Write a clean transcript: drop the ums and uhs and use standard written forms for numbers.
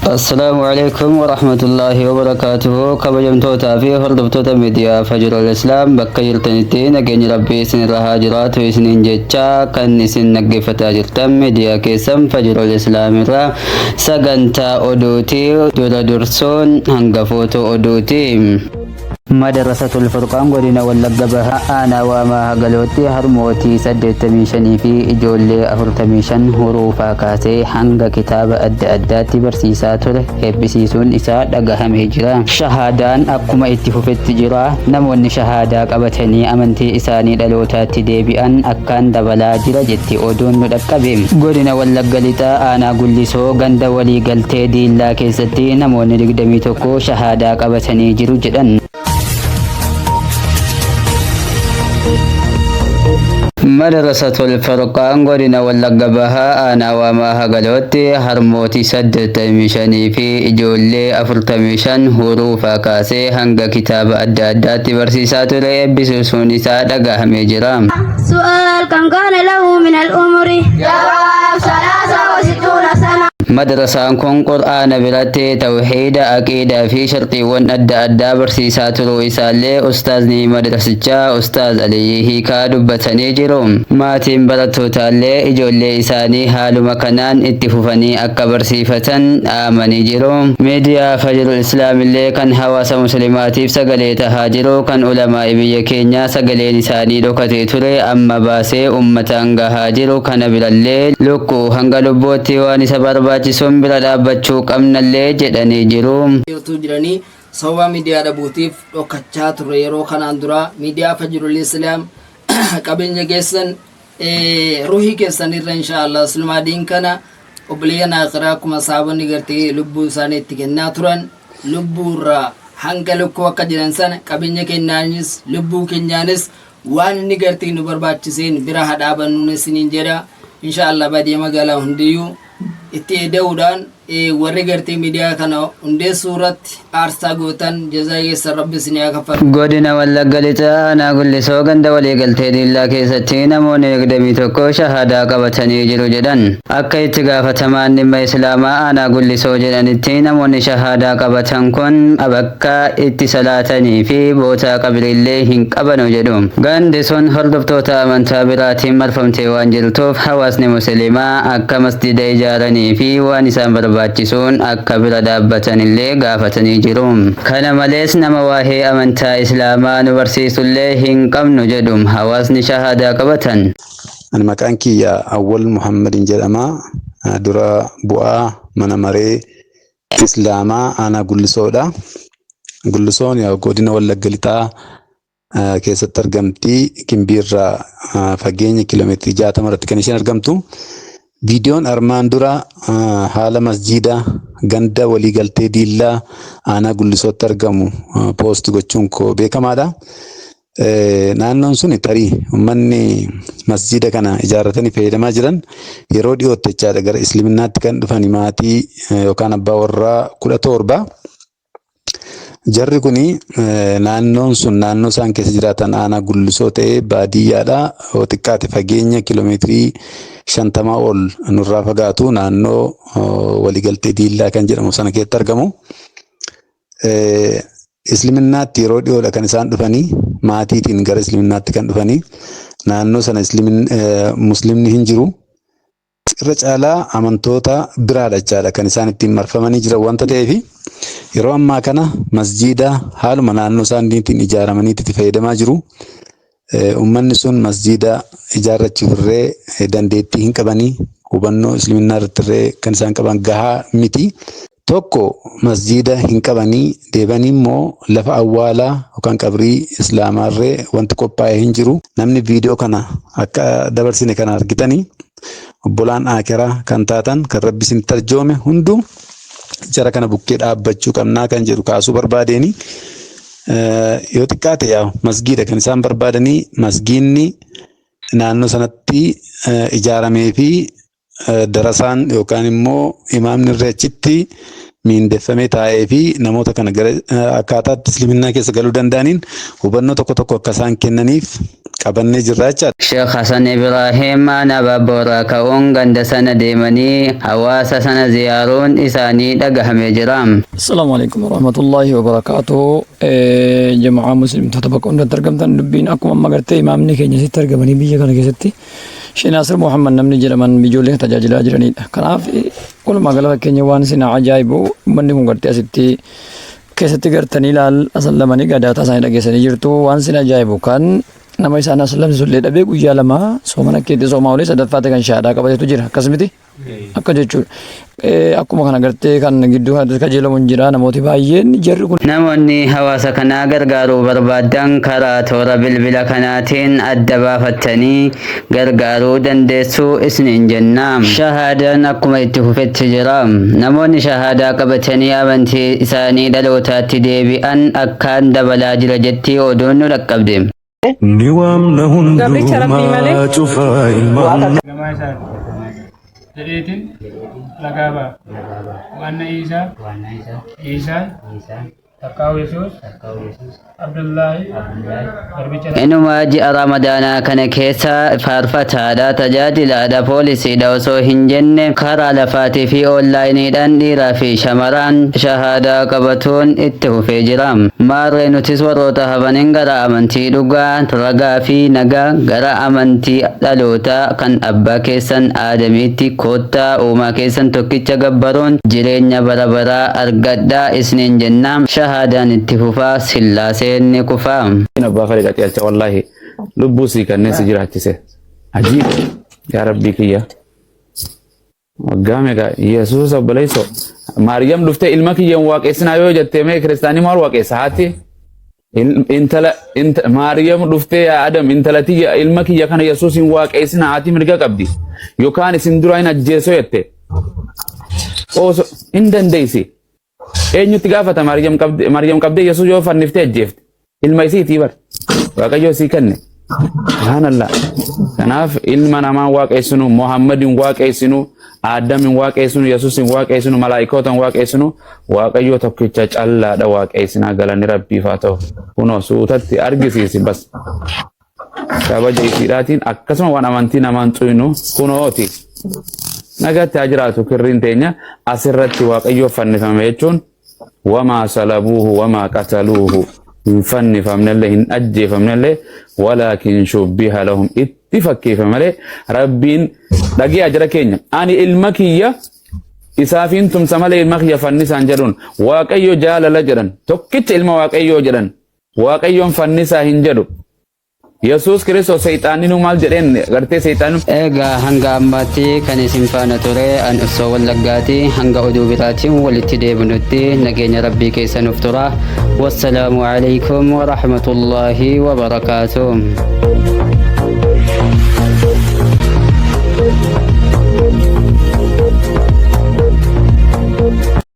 Assalamualaikum warahmatullahi wabarakatuh. Kabajamtoota fi hordoftoota miidiyaa Fajrul Islaam bakka jirtanitti nageenyi rabbii isinirra haa jiraatu isiniin jecha kan isin dhaggeeffataa jirtan miidiyaa keessan Fajrul Islaam irraa sagantaa oduuti. Dura dursuun hangafoota oduuti. Madarasatul Furqaan godina Wallagga Bahaa aanaa waamaa Hagalootti harmootii 85 fi ijoollee 45 huruufaa kaasee hanga kitaaba adda addaatti barsiisaa ture eebbisiisuun isaa dhagahamee jira. Shahaadaan akkuma itti fufetti jira. Namoonni shahaadaa qabatanii amantii isaanii dhalootaatti deebi'an akkaan dabalaa jira jetti oduun nu dhaqqabe. Godina Wallagga Lixaa aanaa Gullisoo ganda walii galtee Diillaa keessatti namoonni 21 shahaadaa qabatanii jiru jedhan. Madarasatul Furqaan godina Wallagga Bahaa aanaa waamaa Hagalootti harmootii 85 fi ijoollee 45 huruufaa kaasee hanga kitaaba adda addaatti barsiisaa ture eebbisiisuun isaa dhagahamee jira. Su'aal kan kaana lahu min al-umri jawaab 63 sana. Madarasaan kun Qur'aana biratti tawhiida, aqiidaa fi sharxiiwwan adda addaa barsiisaa turuu isaallee ustaazni madarasichaa Ustaaz Aliyyi Hiikaa dubbatanii jiru. Maatiin barattootallee ijoollee isaanii haaluma kanaan itti fufanii akka barsiifatan dhaamanii jiru. Miidiyaa Fajrul Islaamillee kan hawaasa muslimaatiif sagalee tahaa jiru kan ulamaa biyya keenyaa sagaleen isaanii dhokatee ture amma baasee ummataan gahaa jiru. Kana birallee lukkuu hanga lubbootti waan isa barbaachisun bira dhaabbachuu qabnallee jedhanii jiru. Jiranii sababa miidiyaa dhabuutiif dhokachaa ture yeroo kanaan dura miidiyaa Fajrul Islaam qabeenya keessan ruhii keessan irra inshaallah islamaadiin kana obboleeyyan akhiraa akkuma saabonni gartee lubbuu isaanii itti kennaa turan lubbuurraa hanga lukkuu akka jiran sana qabeenya kennaanis lubbuu keenyaanis waan inni gartee nu barbaachiseen bira hadhaabannuun isiniin jedha inshaallah baadiyyaa magaalaa hundiyyuu itti eeda'uudhaan warri gartee miidiyaa kana hundeessuu irratti aarsaa gootan jazaa keessan rabbi isin haa kaffalu. Godina Wallagga Lixaa aanaa Gullisoo ganda walii galtee Diillaa keessatti namoonni 21 shahaadaa qabatanii jiru jedhan. Akka itti gaafatamaan dhimma Islaamaa aanaa Gullisoo jedhanitti namoonni shahaadaa qabatan kun bakka itti salaatanii fi bootaa qabriillee hin qabanu jedhu. Gandi sun hordoftoota amantaa biraatiin marfamtee waan jirtuuf hawaasni musliimaa akka masjida ijaaranii fi waan isaan barbaachisuun akka bira dhaabbatan illee gaafatanii jiru. Kana malees nama waa'ee amantaa Islaamaa nu barsiisullee hin qabnu jedhu hawaasni shahaadaa qabatan. Ani maqaan kiyya Awwal Muhammadin jedhama. Dura bu'aa mana maree Islaamaa aanaa Gullisoodha. Gullisoon godina Wallagga Lixaa keessatti argamti. Gimbiirraa fageenya kiiloomeetirii 60 irratti kan isheen argamtu. Viidiyoon armaan dura haala masjiida ganda walii galtee Diillaa aanaa Gullisootti argamu poost gochuun koo beekamaadha. Naannoon sun tarii uummanni masjiida kana ijaarratanii fayyadamaa jiran yeroo dhiyootti jechaadha gara Islaaminaatti kan dhufan maatii yookaan abbaa warraa 17. Jarri kuni naannoon sun naannoo isaan keessa jiraatan aanaa Gullisoo ta'ee baadiyyaadha. Xiqqaate fageenya kiiloomeetirii 50 ol nurraa fagaatu naannoo waliigaltee Diillaa kan jedhamu sana keessatti argamu. Islaaminaatti yeroo dhiyoodha kan isaan dhufanii maatiitiin gara Islaaminaatti kan dhufanii naannoo sana muslimni hin jiru. Irra caalaa amantoota biraadha jechaadha kan isaan ittiin marfamanii jiran wanta ta'eef yeroo ammaa kana masjiida haaluma naannoo isaaniitiin ijaaramanii itti fayyadamaa jiru. Uummanni sun masjiida ijaarrachuufirree dandeettii hin qabanii hubannoo Islaaminaa irrattirree kan isaan qaban gahaa miti. Tokko masjiida hin qabanii deebanii immoo lafa awwaalaa yookaan qabrii Islaamaarree wanti qophaa'ee hin jiru. Namni viidiyoo kana akka dabarsine kana argitanii obbolaan Akiraa kan taatan kan rabbi isin tarjoome hunduu jara kana bukkee dhaabbachuu qabnaa kan jedhu kaasuu barbaadeni. Yoo xiqqaate masgiida kan isaan barbaadanii masgiinni naannoo sanatti ijaaramee fi darasaan yookaan immoo imaamni irra achitti miindeffamee taa'ee fi namoota kana gara akkaataatti Islaaminaa keessa galuu danda'aniin hubannoo tokko tokko akka isaan kennaniif qabannee jirra jechaadha. Sheekh Hasan Ibrahim ana babboora ka'uun ganda sana deemanii hawaasa sana ziyaaruun isaanii dhagahamee jira. السلام عليكم ورحمة الله وبركاته جماعة مسلم تتبقون ترجمتن دبين أكو ما قرتي إمامني كي نسيت ترجمني بيجي كان كيستي شناصر محمد نمني جرمان بيجوله تجاجل أجرني كناف كل ما قاله كي نوان سنا عجائبو مني مقرتي أسيتي كيستي قرتني لال أصلا مني قاعدة تساعد كيسني جرتو وان سنا عجائبو كان nama isa sallam sulle dhabe guyyaa lama soomana keetti soomaa olee sadaffaate kan shaadaa qabatetu jira akkasumiti akka jechuudha akkuma kana gartee kan gidduu kajeelamuun jira namooti baay'een jarri kun namoonni hawaasa kanaa gargaaruu barbaadan karaa toora bilbila kanaatiin adda baafattanii gargaaruu dandeessuu isiniin jenna. Shahaadaan akkuma itti fufetti jira. Namoonni shahaadaa qabatanii amantii isaanii dhalootaatti deebi'an akkaan dabalaa jira jetti oduun nu dhaqqabde. نوام لهن دوما شوفا إلمان جريتين لقابا وأن عيسى تقاو يسوس عبد الله Inuma ji'a Ramadaanaa kana keessa faarfataadha tajaajilaadha poolisiidha osoo hin jenne karaa lafaatii fi onlaayiniidhaan dhiiraa fi shamarran shahaadaa qabatuun itti fufee jira. Maarree nutis warroota hafaniin gara amantii dhugaa ragaa fi nagaa gara amantii dhalootaa kan abbaa keessan aadamiitti koottaa uumaa keessan tokkicha gabbaruun jireenya bara baraa argadhaa isiniin jennaam. Shahaadaan itti fufaa sillaaseen ni kufaa. Abbaa Fariidaa Qiyaalcha wallaahi lubbuu sii kanneen si jiraachise ajiib yaa rabbii kiyya waggaa meeqa Yesuus obboleessoo Maariyaam dhuftee ilma kiyyan waaqessinaa yoo jettee mee kiristaanii maal waaqessa haati intala Maariyaam dhuftee yaa Adam intala tiyya ilma kiyya kana Yesuusin waaqessinaa haati mirga qabdi yookaan isin duraa hin ajjeesoo jette osoo hin dandeessi. Eenyutti gaafata Maariyaam qabdee Yesuus yoo fanniftee ajjeefte ilma isiitii bar waaqayyo sii kenne subhaanallah. Kanaaf ilma namaa waaqessinu Muhammadin waaqessinu Aadamin waaqessinu Yesuusin waaqessinu malaa'ikootan waaqessinu waaqayyo tokkicha callaadha waaqessinaa galanni rabbiif haa ta'u kunoo suutatti argisiisi bas kabaja isiidhaatiin akkasuma waan amantii namaan xuynu kunooti. Nagatti haa jiraatu kirriin teenya asirratti waaqayyo fannifame jechuun wamaa salabuuhu wamaa qataluuhu hin fannifamnellee hin ajjeefamnellee walaakin shubbiha lahum itti fakkeeffame malee rabbiin dhagee ajara keenya ani ilma kiyya isaafiin tumsa malee ilma kiyya fannisaan jedhuun waaqayyo jaalala jedhan tokkicha ilma waaqayyoo jedhan waaqayyoon fannisaa hin jedhu. Yesuus Kiristoos seexaaninu maal jedheen gartee seexaaninu Egaa hanga ammaatti kan isin faana ture an ibsoo wallaggaati hanga oduu biraatiin walitti deebinutti nageenya rabbii keessanuuf tura. Wassalaamu alaikum wa rahmatullahi wa barakaatuh.